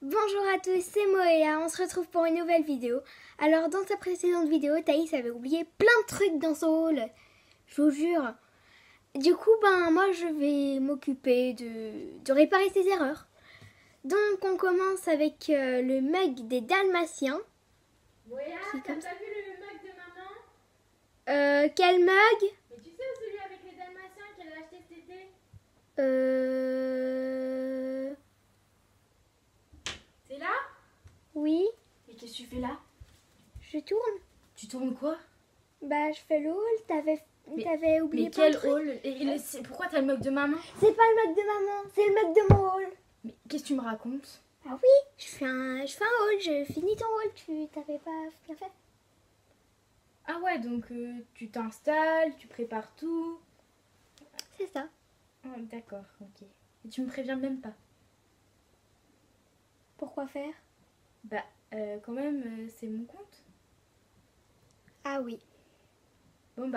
Bonjour à tous, c'est Moéa, on se retrouve pour une nouvelle vidéo. Alors dans sa précédente vidéo, Thaïs avait oublié plein de trucs dans son haul, je vous jure. Du coup, moi je vais m'occuper de réparer ses erreurs. Donc on commence avec le mug des Dalmatiens. Moéa, t'as pas vu le mug de maman? Quel mug? Mais tu sais, celui avec les Dalmatiens qu'elle a acheté cet été? C'est là? Oui, Mais qu'est-ce que tu fais là? je tourne. Tu tournes quoi? Je fais le haul, t'avais oublié Mais plein de quel trucs. haul? Pourquoi t'as le mug de maman? C'est pas le mug de maman, c'est le mug de mon haul. Mais qu'est-ce que tu me racontes? Ah oui, je fais un haul, je finis ton haul, tu t'avais pas bien fait. Ah ouais, donc tu t'installes, tu prépares tout. C'est ça. Oh, d'accord, ok. Et tu me préviens même pas. Pourquoi faire? Quand même, c'est mon compte. Ah oui. Bon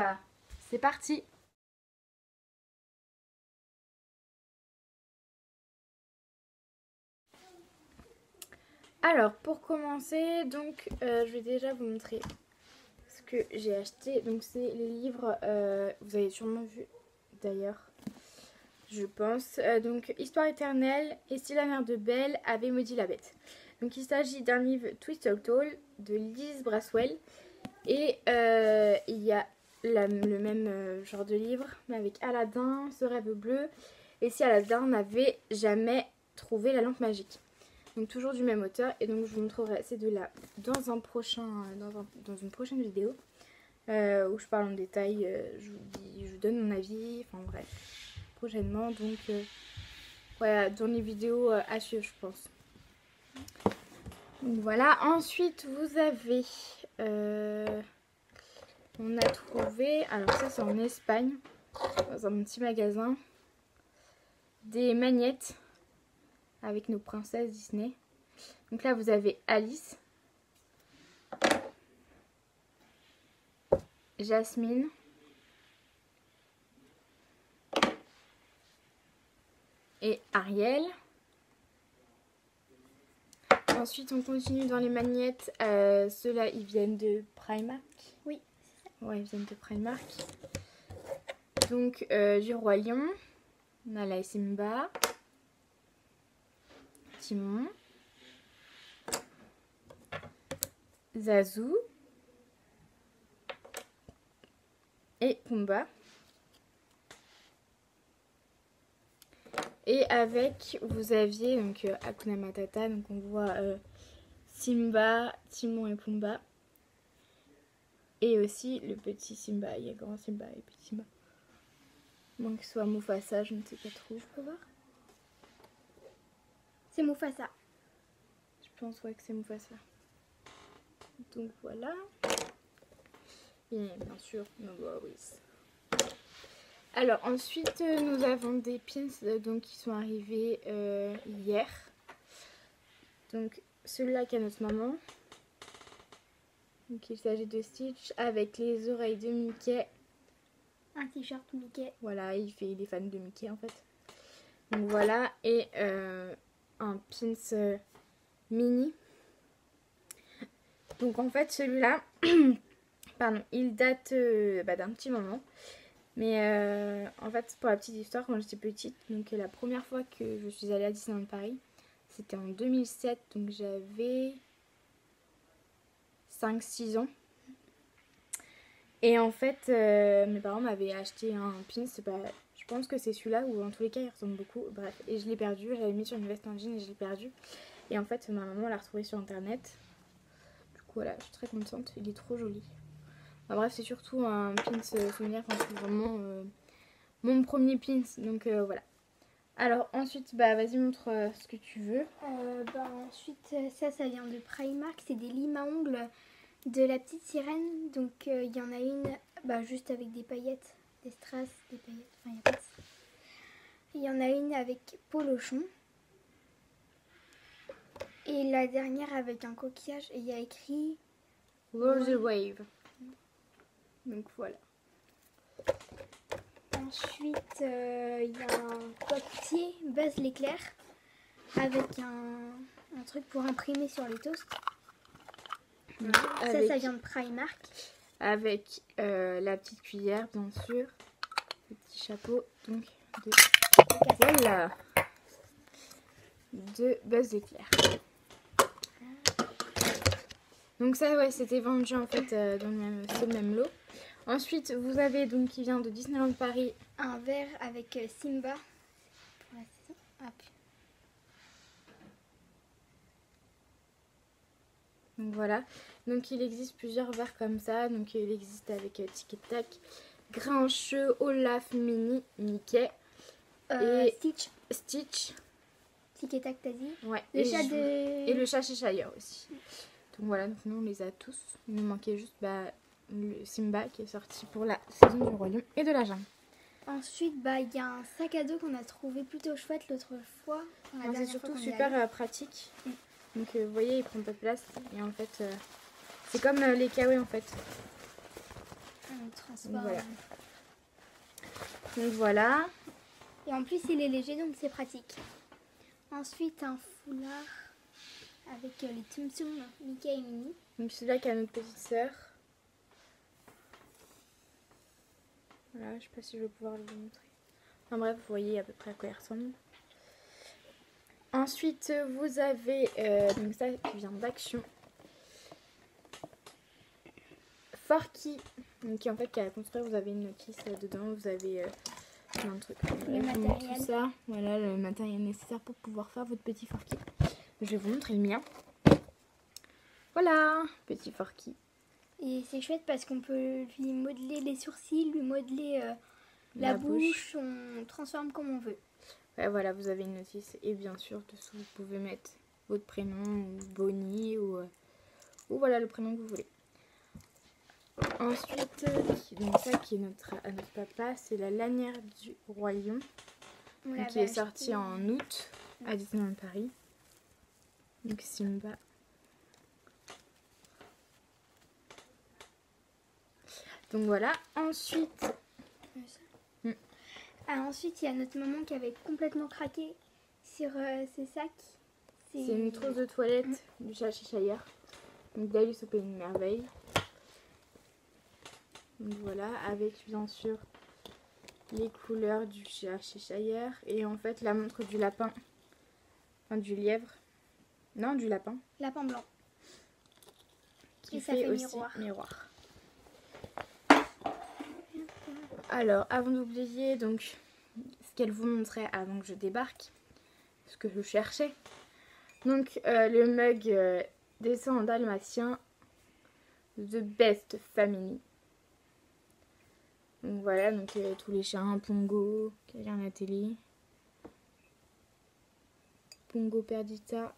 c'est parti. Alors, pour commencer, donc, je vais déjà vous montrer ce que j'ai acheté. Donc, c'est les livres, vous avez sûrement vu d'ailleurs, je pense. Donc, Histoire éternelle et Si la mère de Belle avait maudit la bête. Donc, il s'agit d'un livre Twistleton de Liz Braswell. Et il y a le même genre de livre, mais avec Aladdin, Ce rêve bleu, et Si Aladdin n'avait jamais trouvé la lampe magique. Donc toujours du même auteur, et donc je vous montrerai ces deux-là dans une prochaine vidéo où je parle en détail, je vous donne mon avis, enfin bref, prochainement. Donc voilà, dans les vidéos à suivre, je pense. Donc voilà, ensuite vous avez, on a trouvé, alors ça c'est en Espagne, dans un petit magasin, des magnettes avec nos princesses Disney. Donc là vous avez Alice, Jasmine, et Ariel. Ensuite on continue dans les magnettes, ceux-là ils viennent de Primark. Oui. Ouais, ils viennent de Primark. Donc du Roi Lion, Nala et Simba, Timon, Zazu et Pumba. Et avec, vous aviez donc Hakuna Matata, donc on voit Simba, Timon et Pumba. Et aussi le petit Simba, il y a grand Simba et petit Simba. Moins que ce soit Mufasa, je ne sais pas trop, je peux voir. C'est Mufasa. Je pense ouais, que c'est Mufasa. Donc voilà. Et bien sûr, No Worries. Alors ensuite nous avons des pins donc, qui sont arrivés hier. Donc celui-là qu'a notre maman. Donc il s'agit de Stitch avec les oreilles de Mickey. Un t-shirt Mickey. Voilà, il est fan de Mickey en fait. Donc voilà, et un pins mini. Donc en fait celui-là, pardon, il date d'un petit moment. Mais en fait pour la petite histoire, quand j'étais petite, donc la première fois que je suis allée à Disneyland Paris, c'était en 2007, donc j'avais 5-6 ans. Et en fait, mes parents m'avaient acheté un pin, je pense que c'est celui-là, ou en tous les cas il ressemble beaucoup, bref. Et je l'ai perdu, j'avais mis sur une veste en jean et je l'ai perdu. Et en fait ma maman l'a retrouvé sur internet. Du coup voilà, je suis très contente, il est trop joli. Enfin, bref, c'est surtout un pins souvenir, enfin, c'est vraiment mon premier pins, donc voilà. Alors ensuite, vas-y montre ce que tu veux. Ensuite, ça vient de Primark, c'est des limes à ongles de la petite sirène. Donc il y en a une juste avec des paillettes, des strass, des paillettes, enfin il y a pas de ça. Il y en a une avec Polochon. Et la dernière avec un coquillage et il y a écrit Roll the Wave. Donc voilà. Ensuite, il y a un coquetier Buzz l'éclair avec un truc pour imprimer sur les toasts. Donc, Ça vient de Primark. avec la petite cuillère, bien sûr. Le petit chapeau, donc de... Voilà, de buzz d'éclair. Donc ça, ouais, c'était vendu en fait dans ce même lot. Ensuite, vous avez donc qui vient de Disneyland Paris. Un verre avec Simba. Pour la saison. Hop. Donc voilà. Donc il existe plusieurs verres comme ça. Donc il existe avec Tic et Tac, Grincheux, Olaf, Minnie, Mickey et Stitch. Tic et Tac, t'as dit. Ouais. Le chat Et le chat Cheshire aussi. Donc voilà, donc nous on les a tous. Il nous manquait juste le Simba qui est sorti pour la saison du royaume et de la jungle. Ensuite, il y a un sac à dos qu'on a trouvé plutôt chouette l'autre fois. C'est surtout super pratique. Donc vous voyez, il prend pas de place. Et en fait, c'est comme les kawaii en fait. Transparent. Voilà. Donc voilà. Et en plus, il est léger, donc c'est pratique. Ensuite, un foulard avec les Tsum Tsum, Mickey et Minnie. Donc celui-là qui a notre petite sœur. Voilà, je sais pas si je vais pouvoir le montrer. Enfin bref, vous voyez à peu près à quoi il ressemble. Ensuite, vous avez donc ça qui vient d'Action. Forky, donc qui en fait qui a à construire. Vous avez une notice dedans, vous avez plein de trucs. Le matériel. Tout ça, voilà le matériel nécessaire pour pouvoir faire votre petit Forky. Je vais vous montrer le mien. Voilà, petit Forky. Et c'est chouette parce qu'on peut lui modeler les sourcils, lui modeler la bouche, on transforme comme on veut. Ouais, voilà, vous avez une notice et bien sûr dessous vous pouvez mettre votre prénom ou Bonnie ou voilà le prénom que vous voulez. Ensuite, donc ça qui est à notre papa, c'est la lanière du royaume qui est sortie en août à Disneyland Paris. Donc Simba. Donc voilà, ensuite... ensuite, il y a notre maman qui avait complètement craqué sur ses sacs. C'est une trousse de toilette du chat Cheshire. Donc d'Alice au Pays de Merveille. Donc voilà, avec bien sûr les couleurs du chat Cheshire. Et en fait la montre du lapin. Enfin du lièvre. Non, du lapin. Lapin blanc. Qui fait aussi miroir. Alors, avant d'oublier, donc, ce qu'elle vous montrait avant que je débarque, ce que je cherchais. Donc, le mug descend dalmatien, The Best Family. Donc voilà, donc tous les chiens, Pongo, qui vient à la télé. Pongo Perdita.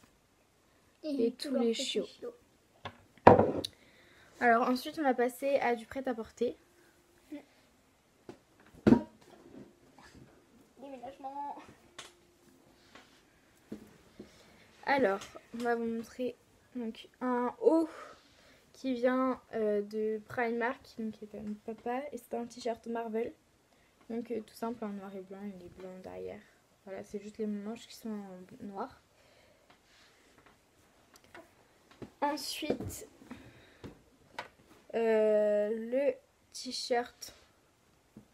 Et tous les chiots. Alors, ensuite, on va passer à du prêt-à-porter. Alors, on va vous montrer donc, un haut qui vient de Primark, donc qui est à notre papa, et c'est un t-shirt Marvel. Donc tout simple en noir et blanc, il est blanc derrière. Voilà, c'est juste les manches qui sont en noir. Ensuite, le t-shirt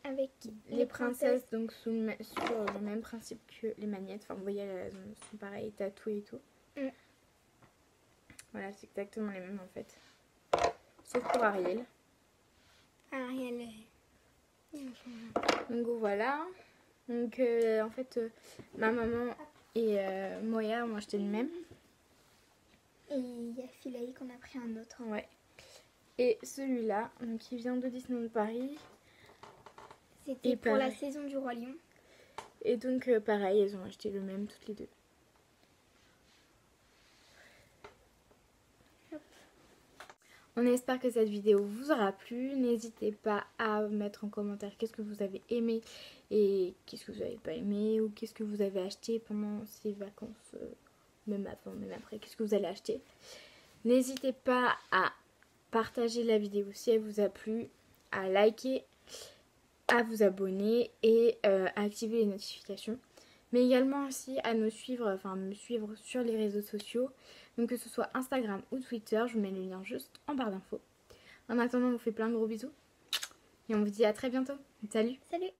avec les princesses, donc sur le même principe que les magnettes. Enfin, vous voyez, elles sont pareilles, tatouées et tout. Voilà, c'est exactement les mêmes en fait. Sauf pour Ariel. Donc voilà. Donc en fait, ma maman et Moya ont acheté le même. Et il y a Philae qu'on a pris un autre. Ouais. Et celui-là, donc qui vient de Disneyland Paris. C'était pour la saison du Roi Lion. Et donc pareil, elles ont acheté le même toutes les deux. On espère que cette vidéo vous aura plu. N'hésitez pas à mettre en commentaire qu'est-ce que vous avez aimé et qu'est-ce que vous n'avez pas aimé ou qu'est-ce que vous avez acheté pendant ces vacances, même avant, même après, qu'est-ce que vous allez acheter. N'hésitez pas à partager la vidéo si elle vous a plu, à liker, à vous abonner et à activer les notifications. mais également aussi à nous suivre, enfin me suivre sur les réseaux sociaux, donc que ce soit Instagram ou Twitter, je vous mets le lien juste en barre d'infos. En attendant, on vous fait plein de gros bisous et on vous dit à très bientôt. Salut! Salut!